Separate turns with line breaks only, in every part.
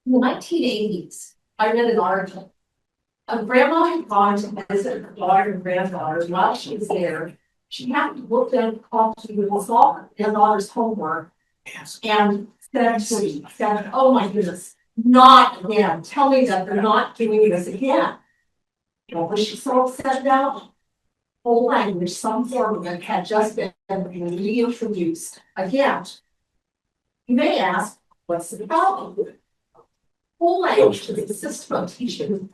In the 1980s, I read an article. A grandma had gone to visit her daughter and granddaughter. While she was there, she happened to look down to resolve their daughter's homework and said, "Oh my goodness, not again. Tell me that they're not doing this again." You know, was she so upset about? Whole language, some form of it had just been reintroduced again. You may ask, what's the problem? Whole language is a system of teaching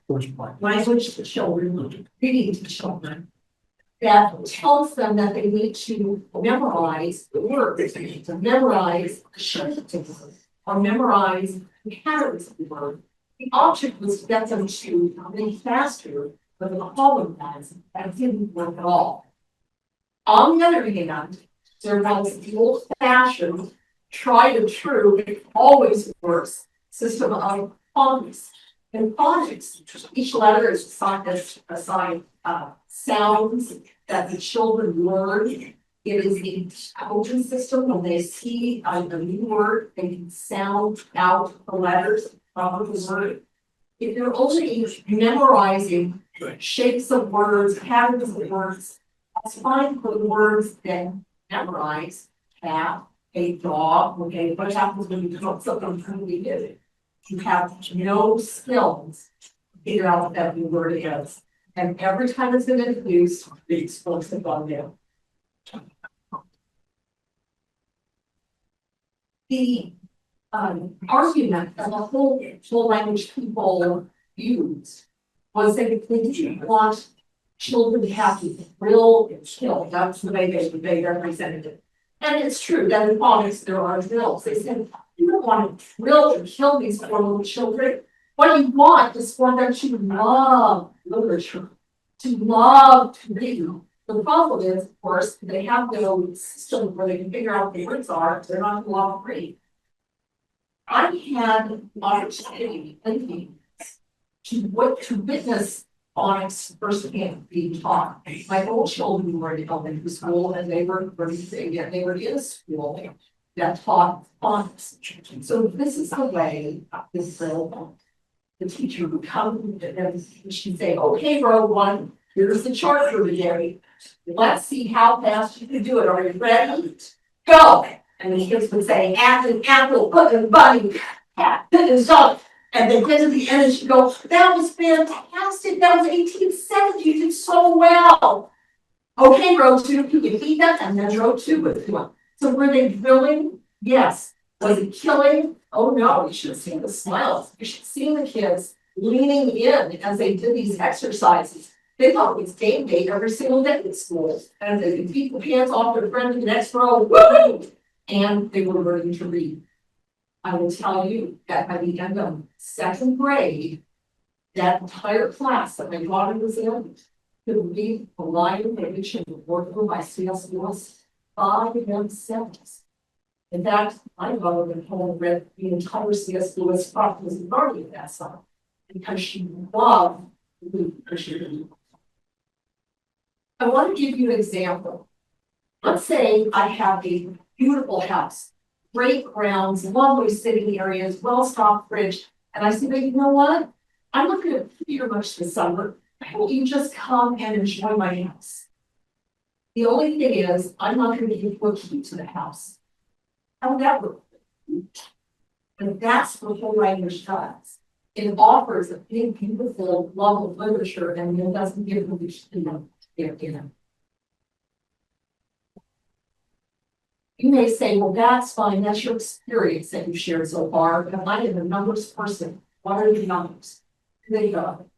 language to children, reading to children, that tells them that they need to memorize the words, to memorize the shapes, or memorize the patterns of the word. The object was to get them to read faster, but the problem was that didn't work at all. On the other hand, there was the old-fashioned, tried and true, it always works, system of phonics. In phonics, each letter is assigned sounds that the children learn. It is the coaching system. When they see a new word, they can sound out the letters of the word. If you're only memorizing shapes of words, patterns of words, that's fine for the words that memorize. Cat, a dog, okay, what happens when you come up something really good? You have no skills to figure out what that new word is. And every time it's been introduced, the explosive on them. The argument that the whole language people used was they didn't want children to have to drill and kill. That's the way they represented it. And it's true that in phonics there are drills. They said, you don't want to drill and kill these poor little children. What you want is for them to love literature, to love to read. The problem is, of course, they have no system where they can figure out what the words are. They're not allowed to read. I had the opportunity to witness phonics firsthand being taught. My own children were in elementary school, and they were in a school that taught phonics. So this is the way this the teacher would come and she'd say, "Okay, row one, here's the chart for the day. Let's see how fast you can do it. Are you ready? Go!" And the kids would say, apple, pudding, bunny, cat, and dog. And they get to the end and she'd go, "That was fantastic. That was 1870. You did so well. Okay, row two, you can beat that." And then row two with one. So were they drilling? Yes. Was it killing? Oh no, you should have seen the smiles. You should have seen the kids leaning in as they did these exercises. They thought it was game day every single day at school. And they could beat the pants off their friend in the next row. Woo! And they were learning to read. I will tell you that by the end of second grade, that entire class that my daughter was in could read the Lion Image and the Word by C.S. Lewis 5 and 7. In fact, my mother went home and read the entire C.S. Lewis Prophecy and Guardian of that song because she loved reading. I want to give you an example. Let's say I have a beautiful house, great grounds, lovely sitting areas, well-stocked fridge, and I say, "But you know what? I'm not going to be here much this summer. Why don't you just come and enjoy my house?" The only thing is, I'm not going to give you a key to the house. How would that work? And that's what whole language does. It offers a big, beautiful love of literature, and it doesn't give them the You may say, "Well, that's fine. That's your experience that you shared so far. But I am a numbers person. What are the numbers?" There you go.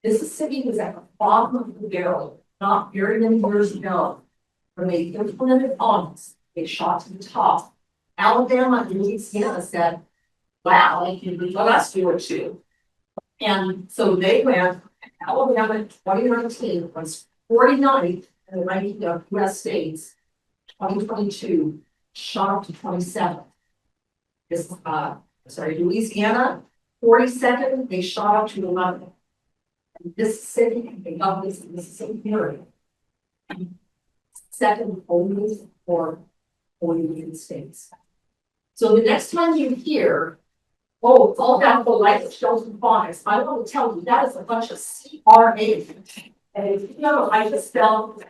Mississippi was at the bottom of the barrel not very many years ago. When they implemented phonics, they shot to the top. Alabama and Louisiana said, "Wow, let us do it too." And so they went, Alabama in 2019 was 49th in the ranking of US states. 2022 shot up to 27th. Louisiana, 42nd, they shot up to 11th. Mississippi, they got this in the same period. Second only for the United States. So the next time you hear Oh, it's all down the light shows and phonics. I want to tell you, that is a bunch of CRA. And if you know, I just spell.